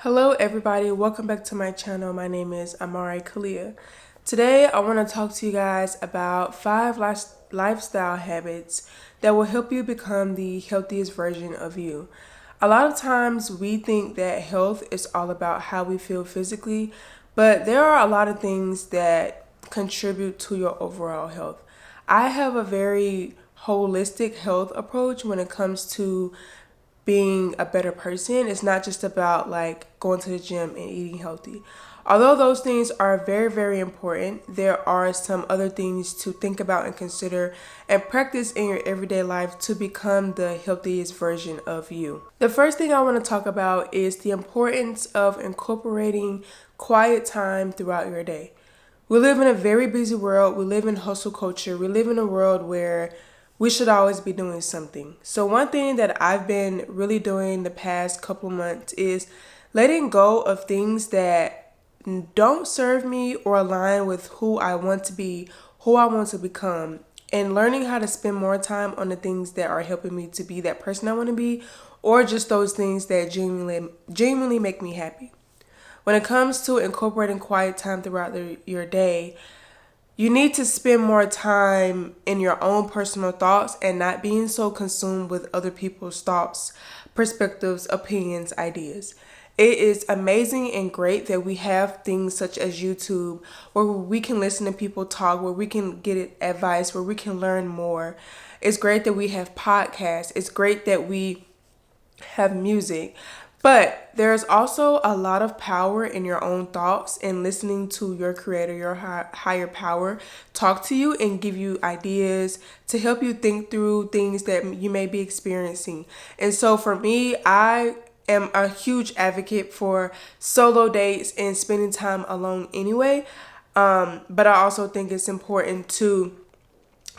Hello everybody, welcome back to my channel. My name is Amari Kalia. Today I want to talk to you guys about 5 lifestyle habits that will help you become the healthiest version of you. A lot of times we think that health is all about how we feel physically, but there are a lot of things that contribute to your overall health. I have a very holistic health approach when it comes to being a better person. It's not just about like going to the gym and eating healthy. Although those things are very, very important, there are some other things to think about and consider and practice in your everyday life to become the healthiest version of you. The first thing I want to talk about is the importance of incorporating quiet time throughout your day. We live in a very busy world. We live in hustle culture. We live in a world where we should always be doing something. So one thing that I've been really doing the past couple months is letting go of things that don't serve me or align with who I want to be, who I want to become, and learning how to spend more time on the things that are helping me to be that person I want to be, or just those things that genuinely make me happy. When it comes to incorporating quiet time throughout your day, you need to spend more time in your own personal thoughts and not being so consumed with other people's thoughts, perspectives, opinions, ideas. It is amazing and great that we have things such as YouTube where we can listen to people talk, where we can get advice, where we can learn more. It's great that we have podcasts. It's great that we have music. But there's also a lot of power in your own thoughts and listening to your creator, your higher power, talk to you and give you ideas to help you think through things that you may be experiencing. And so for me, I am a huge advocate for solo dates and spending time alone anyway. But I also think it's important to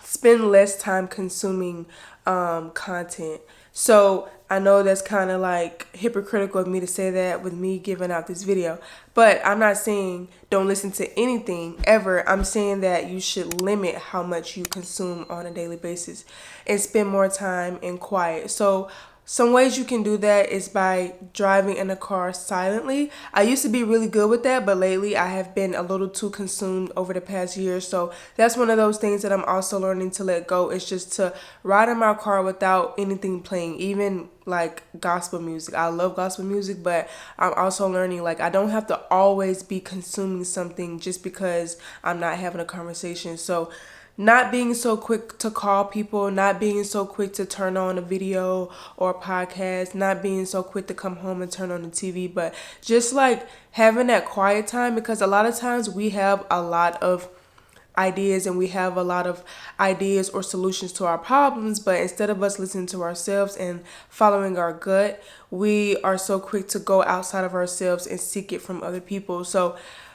spend less time consuming content. So I know that's kind of like hypocritical of me to say that with me giving out this video, but I'm not saying don't listen to anything ever. I'm saying that you should limit how much you consume on a daily basis and spend more time in quiet. So some ways you can do that is by driving in a car silently. I used to be really good with that, but lately I have been a little too consumed over the past year. So that's one of those things that I'm also learning to let go, is just to ride in my car without anything playing, even like gospel music. I love gospel music, but I'm also learning like I don't have to always be consuming something just because I'm not having a conversation. So not being so quick to call people, not being so quick to turn on a video or a podcast, not being so quick to come home and turn on the TV, but just like having that quiet time, because a lot of times we have a lot of ideas and we have a lot of ideas or solutions to our problems, but instead of us listening to ourselves and following our gut, we are so quick to go outside of ourselves and seek it from other people. So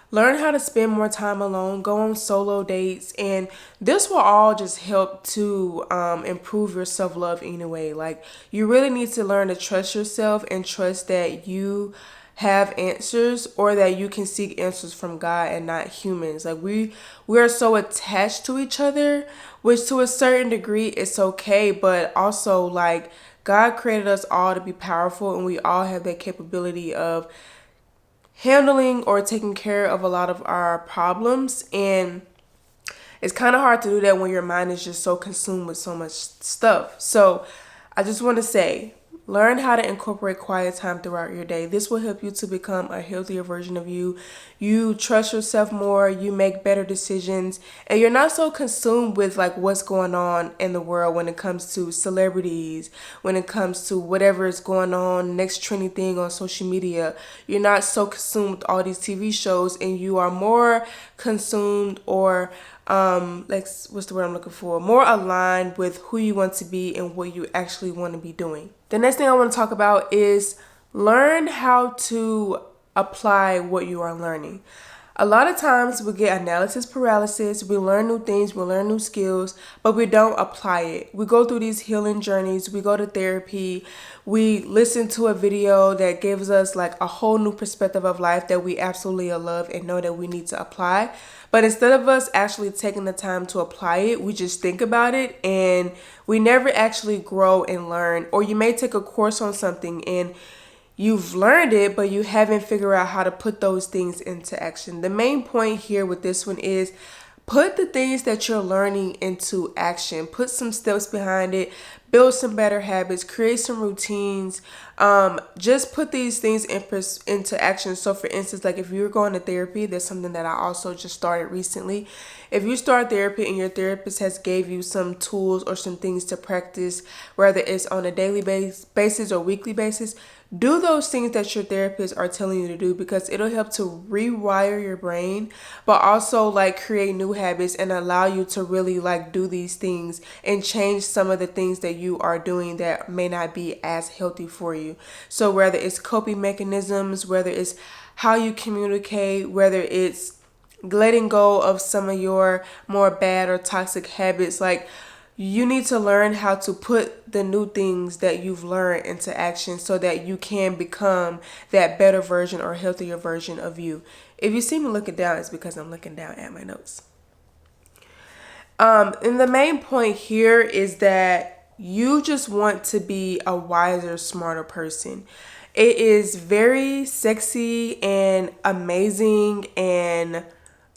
learn how to spend more time alone, go on solo dates, and this will all just help to improve your self-love anyway. Like, you really need to learn to trust yourself and trust that you have answers, or that you can seek answers from God and not humans. Like, we are so attached to each other, which to a certain degree it's okay, but also like God created us all to be powerful, and we all have that capability of handling or taking care of a lot of our problems. And it's kind of hard to do that when your mind is just so consumed with so much stuff. So I just want to say, learn how to incorporate quiet time throughout your day. This will help you to become a healthier version of you. You trust yourself more, you make better decisions, and you're not so consumed with like what's going on in the world when it comes to celebrities, when it comes to whatever is going on, next trending thing on social media. You're not so consumed with all these TV shows, and you are more consumed, or like, what's the word I'm looking for? More aligned with who you want to be and what you actually want to be doing. The next thing I want to talk about is learn how to apply what you are learning. A lot of times we get analysis paralysis. We learn new things, we learn new skills, but we don't apply it. We go through these healing journeys, we go to therapy, we listen to a video that gives us like a whole new perspective of life that we absolutely love and know that we need to apply. But instead of us actually taking the time to apply it, we just think about it and we never actually grow and learn. Or you may take a course on something and you've learned it, but you haven't figured out how to put those things into action. The main point here with this one is put the things that you're learning into action. Put some steps behind it. Build some better habits. Create some routines. Just put these things into action. So, for instance, like if you're going to therapy, that's something that I also just started recently. If you start therapy and your therapist has gave you some tools or some things to practice, whether it's on a daily basis or weekly basis, do those things that your therapist are telling you to do, because it'll help to rewire your brain, but also like create new habits and allow you to really like do these things and change some of the things that you are doing that may not be as healthy for you. So whether it's coping mechanisms, whether it's how you communicate, whether it's letting go of some of your more bad or toxic habits, like you need to learn how to put the new things that you've learned into action so that you can become that better version or healthier version of you. If you see me looking down, it's because I'm looking down at my notes. And the main point here is that you just want to be a wiser, smarter person. It is very sexy and amazing and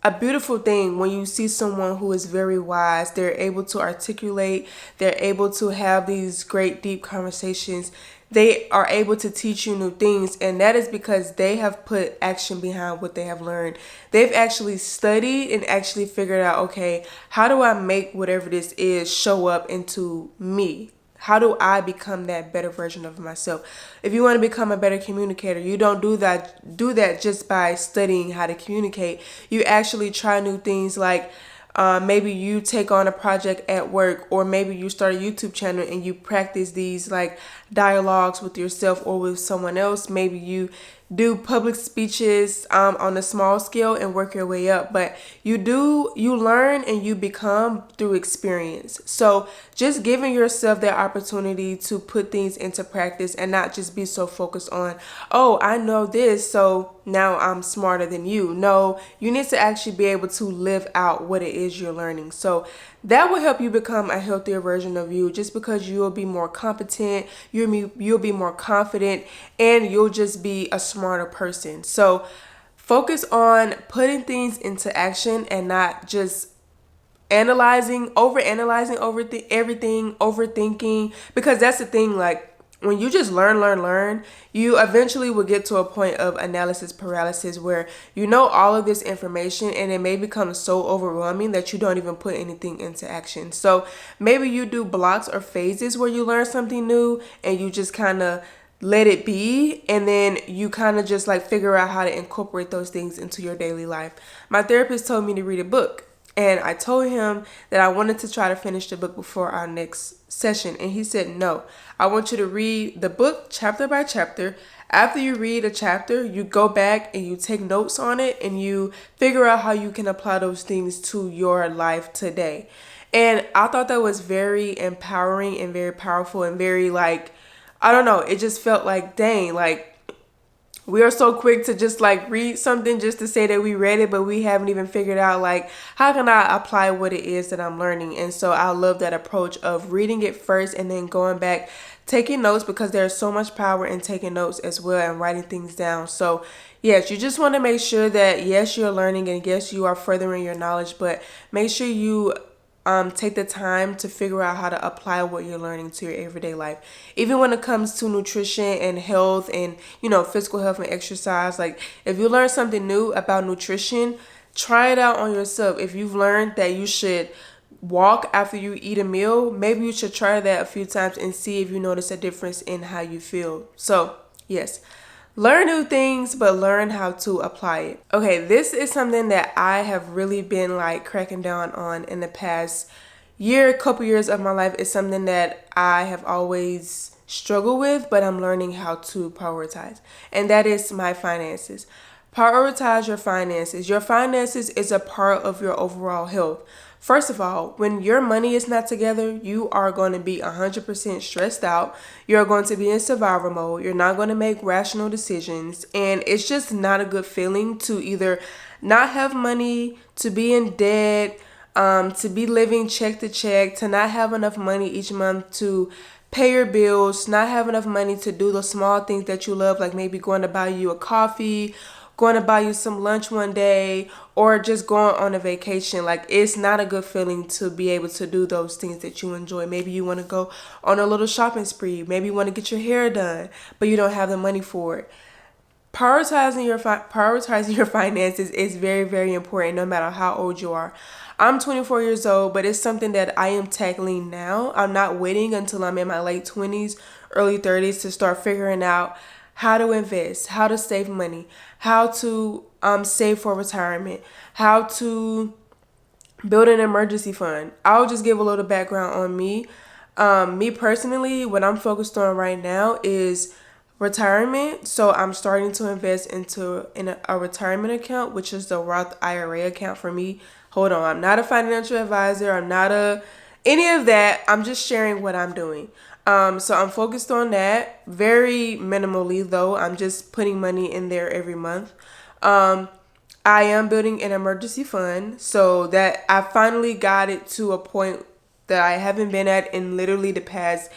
a beautiful thing when you see someone who is very wise. They're able to articulate, they're able to have these great deep conversations. They are able to teach you new things, and that is because they have put action behind what they have learned. They've actually studied and actually figured out, okay, how do I make whatever this is show up into me? How do I become that better version of myself? If you want to become a better communicator, you don't do that just by studying how to communicate. You actually try new things, like maybe you take on a project at work, or maybe you start a YouTube channel and you practice these like dialogues with yourself or with someone else. Maybe you do public speeches on a small scale and work your way up, but you learn and you become through experience. So just giving yourself that opportunity to put things into practice and not just be so focused on, oh, I know this, so now I'm smarter than you. No, you need to actually be able to live out what it is you're learning. So that will help you become a healthier version of you, just because you will be more competent, you'll be more confident, and you'll just be a smarter person. So focus on putting things into action and not just overanalyzing everything, overthinking, because that's the thing. Like when you just learn, you eventually will get to a point of analysis paralysis where you know all of this information and it may become so overwhelming that you don't even put anything into action. So maybe you do blocks or phases where you learn something new and you just kind of let it be, and then you kind of just like figure out how to incorporate those things into your daily life. My therapist told me to read a book, and I told him that I wanted to try to finish the book before our next session. And he said, no, I want you to read the book chapter by chapter. After you read a chapter, you go back and you take notes on it and you figure out how you can apply those things to your life today. And I thought that was very empowering and very powerful and very like, I don't know, it just felt like, dang, like we are so quick to just like read something just to say that we read it, but we haven't even figured out like, how can I apply what it is that I'm learning? And so I love that approach of reading it first and then going back, taking notes, because there's so much power in taking notes as well and writing things down. So yes, you just want to make sure that yes, you're learning and yes, you are furthering your knowledge, but make sure you take the time to figure out how to apply what you're learning to your everyday life. Even when it comes to nutrition and health and, physical health and exercise, like if you learn something new about nutrition, try it out on yourself. If you've learned that you should walk after you eat a meal, maybe you should try that a few times and see if you notice a difference in how you feel. So yes, learn new things, but learn how to apply it. Okay, this is something that I have really been like cracking down on in the past couple years of my life. It's something that I have always struggled with, but I'm learning how to prioritize. And that is my finances. Prioritize your finances. Your finances is a part of your overall health. First of all, when your money is not together, you are going to be 100% stressed out. You're going to be in survival mode. You're not going to make rational decisions. And it's just not a good feeling to either not have money, to be in debt, to be living check to check, to not have enough money each month to pay your bills, not have enough money to do the small things that you love, like maybe going to buy you a coffee, going to buy you some lunch one day, or just going on a vacation. Like, it's not a good feeling to be able to do those things that you enjoy. Maybe you want to go on a little shopping spree. Maybe you want to get your hair done, but you don't have the money for it. Prioritizing your finances is very, very important no matter how old you are. I'm 24 years old, but it's something that I am tackling now. I'm not waiting until I'm in my late 20s, early 30s to start figuring out how to invest, how to save money, how to save for retirement, how to build an emergency fund. I'll just give a little background on me. Me personally, what I'm focused on right now is retirement. So I'm starting to invest in a retirement account, which is the Roth IRA account for me. Hold on, I'm not a financial advisor. I'm not a any of that. I'm just sharing what I'm doing. So I'm focused on that very minimally though. I'm just putting money in there every month. I am building an emergency fund so that I finally got it to a point that I haven't been at in literally the past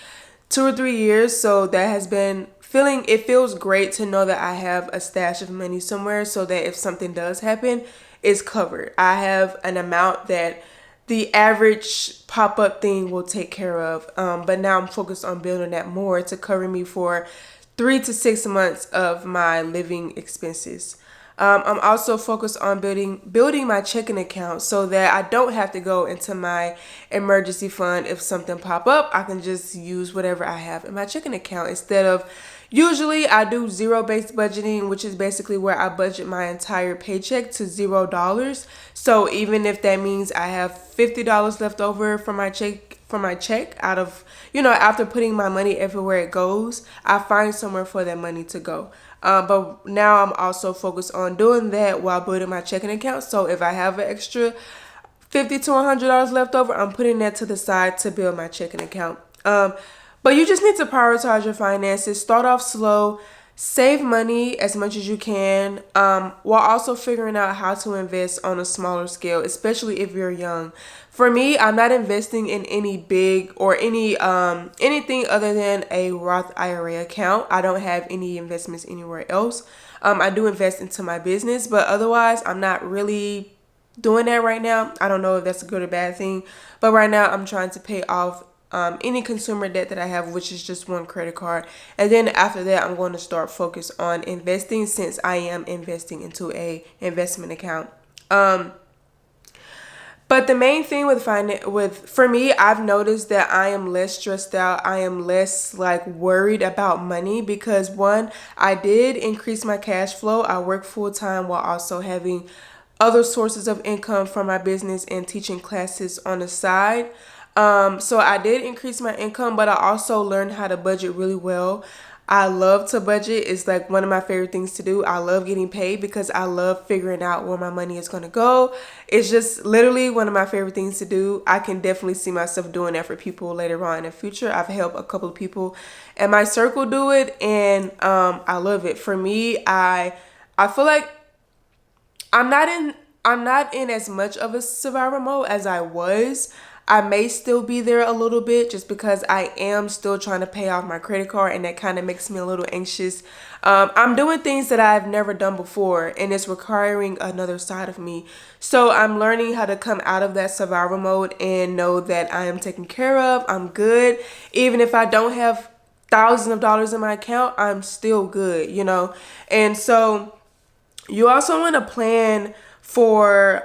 2 or 3 years. So that has been it feels great to know that I have a stash of money somewhere so that if something does happen, it's covered. I have an amount that the average pop-up thing will take care of. But now I'm focused on building that more to cover me for 3 to 6 months of my living expenses. I'm also focused on building my checking account so that I don't have to go into my emergency fund if something pop up. I can just use whatever I have in my checking account instead of usually I do zero-based budgeting, which is basically where I budget my entire paycheck to $0. So even if that means I have $50 left over from my check out of, after putting my money everywhere it goes, I find somewhere for that money to go. But now I'm also focused on doing that while building my checking account. So if I have an extra $50 to $100 left over, I'm putting that to the side to build my checking account. But you just need to prioritize your finances. Start off slow. Save money as much as you can, while also figuring out how to invest on a smaller scale, especially if you're young. For me, I'm not investing in any big or anything other than a Roth IRA account. I don't have any investments anywhere else. I do invest into my business, but otherwise, I'm not really doing that right now. I don't know if that's a good or bad thing, but right now I'm trying to pay off any consumer debt that I have, which is just one credit card. And then after that, I'm going to start focus on investing since I am investing into a investment account. But the main thing for me, I've noticed that I am less stressed out. I am less like worried about money because one, I did increase my cash flow. I work full time while also having other sources of income from my business and teaching classes on the side. So I did increase my income, but I also learned how to budget really well. I love to budget. It's like one of my favorite things to do. I love getting paid because I love figuring out where my money is going to go. It's just literally one of my favorite things to do. I can definitely see myself doing that for people later on in the future. I've helped a couple of people in my circle do it, and I love it. For me, I feel like I'm not in as much of a survival mode as I was. I may still be there a little bit just because I am still trying to pay off my credit card, and that kind of makes me a little anxious. I'm doing things that I've never done before, and it's requiring another side of me. So I'm learning how to come out of that survival mode and know that I am taken care of. I'm good. Even if I don't have thousands of dollars in my account, I'm still good, And so you also want to plan for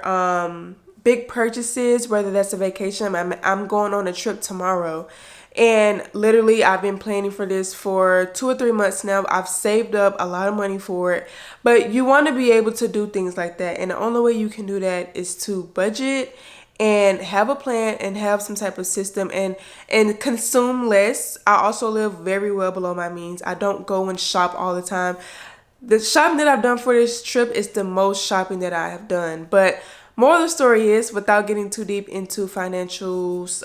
big purchases, whether that's a vacation. I'm going on a trip tomorrow, and literally I've been planning for this for 2 or 3 months now. I've saved up a lot of money for it, but you want to be able to do things like that, and the only way you can do that is to budget and have a plan and have some type of system and consume less. I also live very well below my means. I don't go and shop all the time. The shopping that I've done for this trip is the most shopping that I have done. But more of the story is, without getting too deep into financials,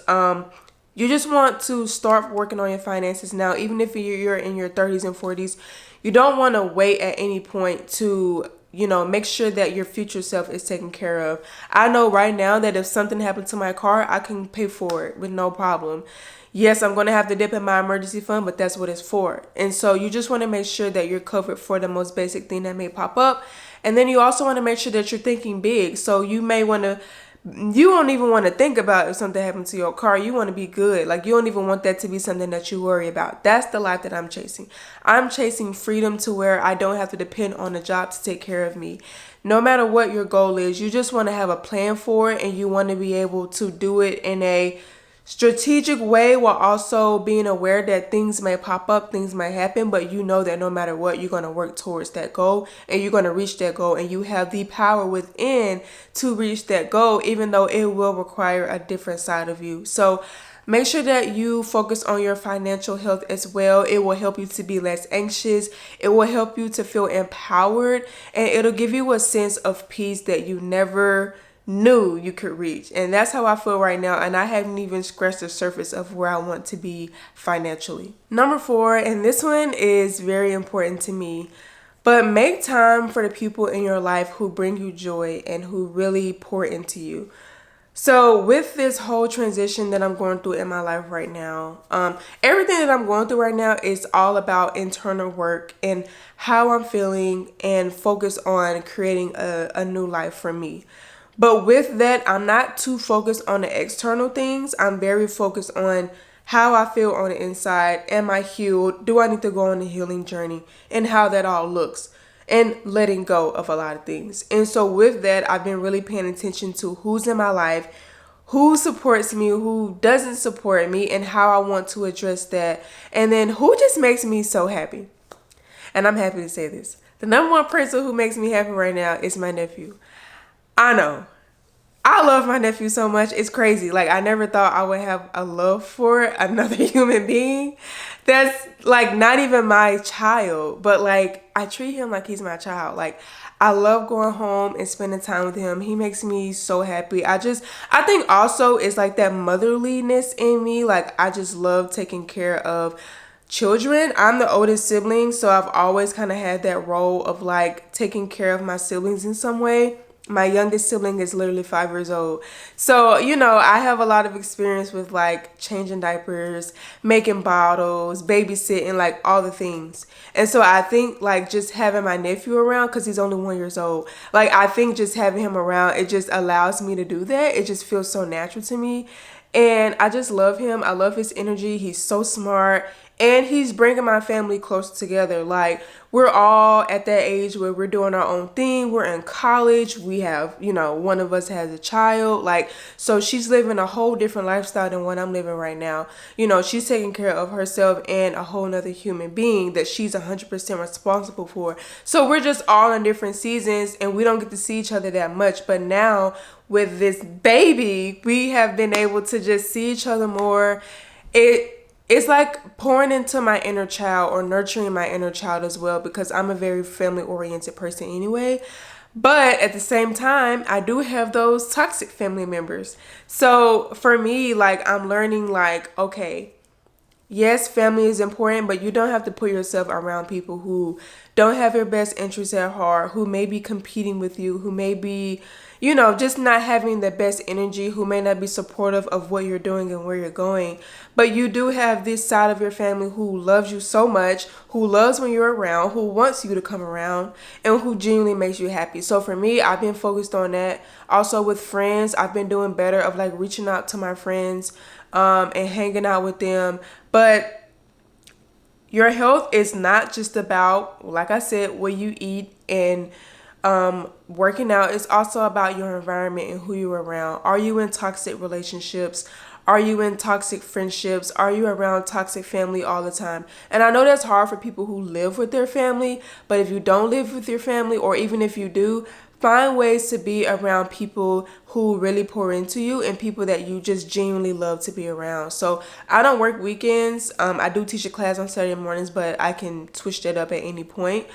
you just want to start working on your finances now. Even if you're in your 30s and 40s, you don't want to wait at any point to make sure that your future self is taken care of. I know right now that if something happened to my car, I can pay for it with no problem. Yes, I'm going to have to dip in my emergency fund, but that's what it's for. And so you just want to make sure that you're covered for the most basic thing that may pop up. And then you also want to make sure that you're thinking big. So you don't even want to think about if something happened to your car. You want to be good. Like, you don't even want that to be something that you worry about. That's the life that I'm chasing. I'm chasing freedom to where I don't have to depend on a job to take care of me. No matter what your goal is, you just want to have a plan for it, and you want to be able to do it in a strategic way while also being aware that things may pop up, things may happen, but you know that no matter what, you're going to work towards that goal, and you're going to reach that goal, and you have the power within to reach that goal, even though it will require a different side of you. So make sure that you focus on your financial health as well. It will help you to be less anxious. It will help you to feel empowered, and it'll give you a sense of peace that you never knew you could reach. And that's how I feel right now, and I haven't even scratched the surface of where I want to be financially. Number 4, and this one is very important to me, but make time for the people in your life who bring you joy and who really pour into you. So with this whole transition that I'm going through in my life right now, everything that I'm going through right now is all about internal work and how I'm feeling, and focus on creating a new life for me. But with that, I'm not too focused on the external things. I'm very focused on how I feel on the inside. Am I healed? Do I need to go on a healing journey? And how that all looks. And letting go of a lot of things. And so with that, I've been really paying attention to who's in my life, who supports me, who doesn't support me, and how I want to address that. And then who just makes me so happy. And I'm happy to say this. The number one person who makes me happy right now is my nephew. I know. I love my nephew so much. It's crazy. Like, I never thought I would have a love for another human being that's like not even my child, but like I treat him like he's my child. Like, I love going home and spending time with him. He makes me so happy. I think also it's like that motherliness in me. Like, I just love taking care of children. I'm the oldest sibling, so I've always kind of had that role of like taking care of my siblings in some way. My youngest sibling is literally 5 years old. So, I have a lot of experience with like changing diapers, making bottles, babysitting, like all the things. And so I think like just having my nephew around, because he's only 1 year old, like I think just having him around, it just allows me to do that. It just feels so natural to me. And I just love him. I love his energy. He's so smart. And he's bringing my family close together. Like, we're all at that age where we're doing our own thing. We're in college. We have, one of us has a child. Like, so she's living a whole different lifestyle than what I'm living right now. She's taking care of herself and a whole nother human being that she's 100% responsible for. So we're just all in different seasons, and we don't get to see each other that much. But now with this baby, we have been able to just see each other more. It's like pouring into my inner child, or nurturing my inner child as well, because I'm a very family-oriented person anyway. But at the same time, I do have those toxic family members. So for me, like, I'm learning like, okay, yes, family is important, but you don't have to put yourself around people who don't have your best interests at heart, who may be competing with you, who may be, just not having the best energy, who may not be supportive of what you're doing and where you're going. But you do have this side of your family who loves you so much, who loves when you're around, who wants you to come around, and who genuinely makes you happy. So for me, I've been focused on that. Also with friends, I've been doing better of like reaching out to my friends and hanging out with them. But your health is not just about, like I said, what you eat and working out. It's also about your environment and who you're around. Are you in toxic relationships? Are you in toxic friendships? Are you around toxic family all the time? And I know that's hard for people who live with their family, but if you don't live with your family, or even if you do, find ways to be around people who really pour into you and people that you just genuinely love to be around. So I don't work weekends. I do teach a class on Saturday mornings, but I can switch that up at any point.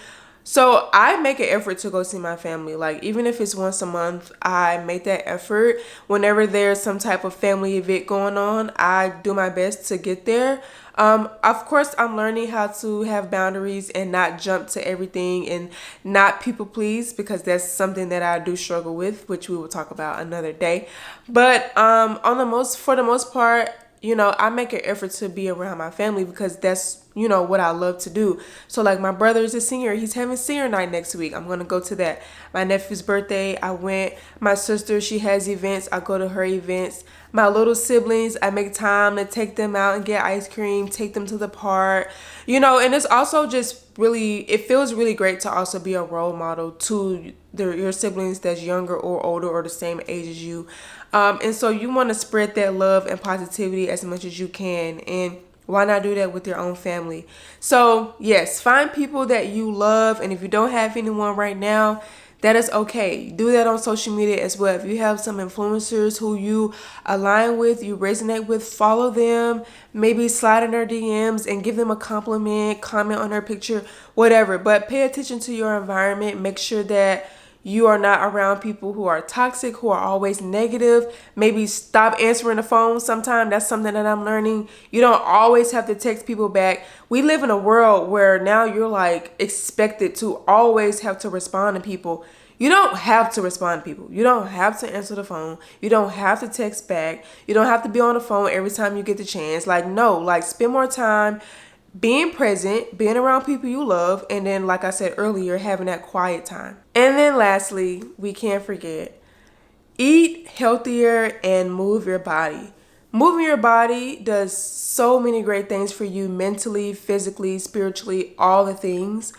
So I make an effort to go see my family. Like, even if it's once a month, I make that effort. Whenever there's some type of family event going on, I do my best to get there. Of course, I'm learning how to have boundaries and not jump to everything and not people please, because that's something that I do struggle with, which we will talk about another day. But for the most part, I make an effort to be around my family because that's, what I love to do. So like my brother is a senior. He's having senior night next week. I'm going to go to that. My nephew's birthday, I went. My sister, she has events. I go to her events. My little siblings, I make time to take them out and get ice cream, take them to the park, and it's also just really, it feels really great to also be a role model to your siblings that's younger or older or the same age as you. And so you want to spread that love and positivity as much as you can. And why not do that with your own family? So yes, find people that you love. And if you don't have anyone right now, that is okay. Do that on social media as well. If you have some influencers who you align with, you resonate with, follow them, maybe slide in their DMs and give them a compliment, comment on their picture, whatever. But pay attention to your environment. Make sure that you are not around people who are toxic, who are always negative. Maybe stop answering the phone sometime. That's something that I'm learning. You don't always have to text people back. We live in a world where now you're like expected to always have to respond to people. You don't have to respond to people. You don't have to answer the phone. You don't have to text back. You don't have to be on the phone every time you get the chance. Like, no, like spend more time being present, being around people you love, and then, like I said earlier, having that quiet time. And then lastly, we can't forget, eat healthier and move your body. Moving your body does so many great things for you mentally, physically, spiritually, all the things.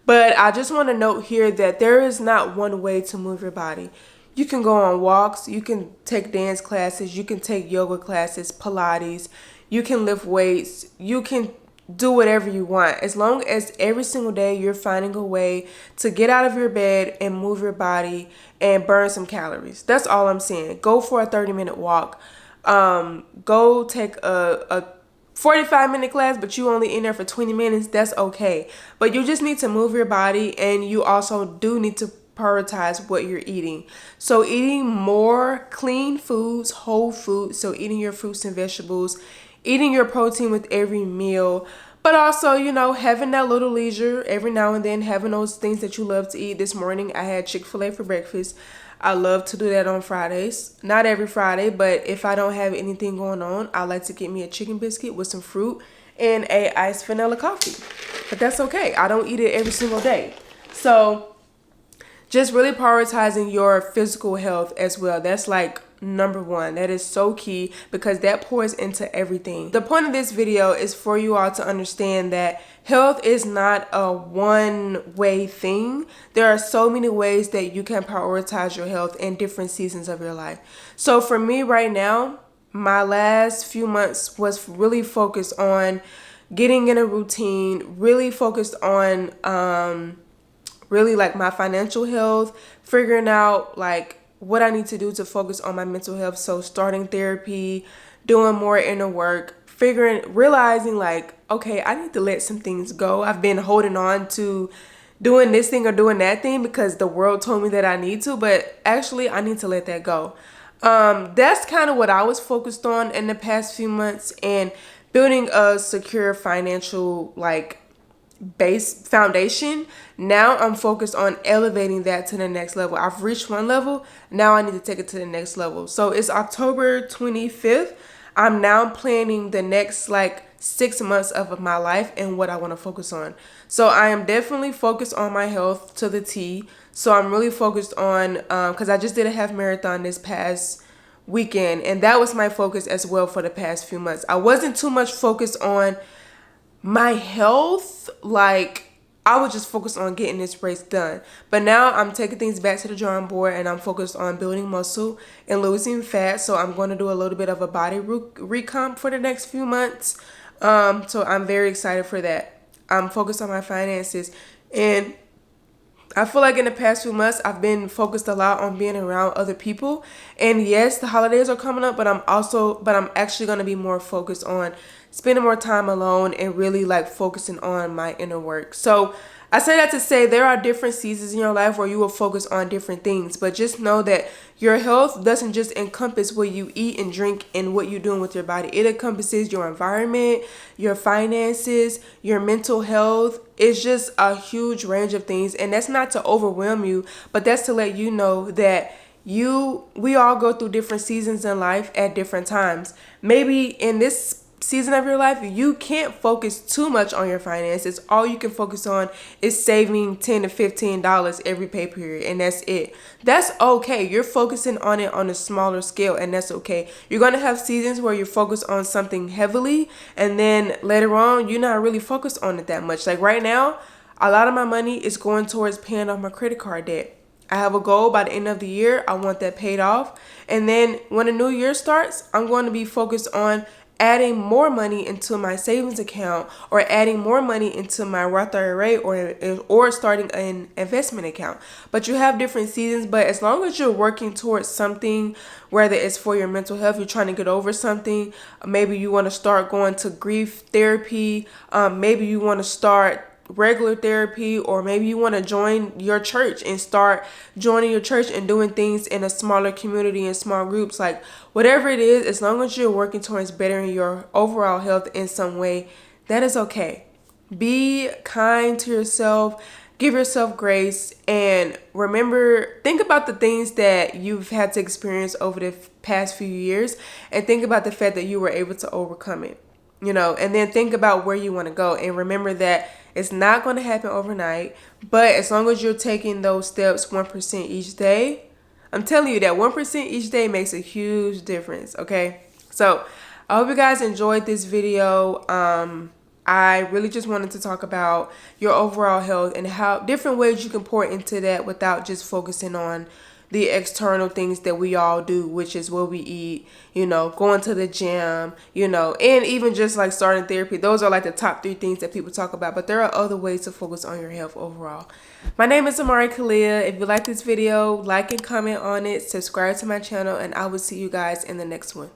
But I just want to note here that there is not one way to move your body. You can go on walks, you can take dance classes, you can take yoga classes, Pilates, you can lift weights, you can do whatever you want. As long as every single day you're finding a way to get out of your bed and move your body and burn some calories. That's all I'm saying. Go for a 30-minute walk. Go take a 45-minute class, but you only in there for 20 minutes. That's okay. But you just need to move your body, and you also do need to prioritize what you're eating. So eating more clean foods, whole foods, so eating your fruits and vegetables, eating your protein with every meal, but also, having that little leisure every now and then, having those things that you love to eat. This morning, I had Chick-fil-A for breakfast. I love to do that on Fridays. Not every Friday, but if I don't have anything going on, I like to get me a chicken biscuit with some fruit and a iced vanilla coffee. But that's okay. I don't eat it every single day. So just really prioritizing your physical health as well. That's like number one. That is so key because that pours into everything. The point of this video is for you all to understand that health is not a one-way thing. There are so many ways that you can prioritize your health in different seasons of your life. So for me right now, my last few months was really focused on getting in a routine, really focused on really like my financial health, figuring out like what I need to do to focus on my mental health. So starting therapy, doing more inner work, realizing like, okay, I need to let some things go. I've been holding on to doing this thing or doing that thing because the world told me that I need to, but actually I need to let that go. That's kind of what I was focused on in the past few months, and building a secure financial like base foundation. Now I'm focused on elevating that to the next level. I've reached one level. Now I need to take it to the next level. So it's October 25th. I'm now planning the next like 6 months of my life and what I want to focus on. So I am definitely focused on my health to the T. So I'm really focused on, because I just did a half marathon this past weekend, and that was my focus as well for the past few months. I wasn't too much focused on my health, like I was just focused on getting this race done. But now I'm taking things back to the drawing board, and I'm focused on building muscle and losing fat. So I'm going to do a little bit of a body recomp for the next few months. So I'm very excited for that. I'm focused on my finances, and I feel like in the past few months, I've been focused a lot on being around other people. And yes, the holidays are coming up, but I'm actually going to be more focused on spending more time alone and really like focusing on my inner work. So I say that to say there are different seasons in your life where you will focus on different things, but just know that your health doesn't just encompass what you eat and drink and what you're doing with your body. It encompasses your environment, your finances, your mental health. It's just a huge range of things, and that's not to overwhelm you, but that's to let you know that we all go through different seasons in life at different times. Maybe in this season of your life, you can't focus too much on your finances. All you can focus on is saving $10 to $15 every pay period, and that's it. That's okay. You're focusing on it on a smaller scale, and that's okay. You're going to have seasons where you focus on something heavily, and then later on, you're not really focused on it that much. Like right now, a lot of my money is going towards paying off my credit card debt. I have a goal by the end of the year. I want that paid off. And then when the new year starts, I'm going to be focused on adding more money into my savings account, or adding more money into my Roth IRA, or starting an investment account. But you have different seasons, but as long as you're working towards something, whether it's for your mental health, you're trying to get over something, maybe you want to start going to grief therapy, maybe you want to start regular therapy, or maybe you want to join your church and start joining your church and doing things in a smaller community and small groups. Like whatever it is, as long as you're working towards bettering your overall health in some way, that is okay. Be kind to yourself, give yourself grace, and remember, think about the things that you've had to experience over the past few years, and think about the fact that you were able to overcome it. And then think about where you want to go, and remember that it's not going to happen overnight, but as long as you're taking those steps 1% each day, I'm telling you that 1% each day makes a huge difference. Okay, so I hope you guys enjoyed this video. I really just wanted to talk about your overall health and how different ways you can pour into that without just focusing on the external things that we all do, which is what we eat, going to the gym, and even just like starting therapy. Those are like the top 3 things that people talk about, but there are other ways to focus on your health overall. My name is Amari Kalia. If you like this video, like and comment on it, subscribe to my channel, and I will see you guys in the next one.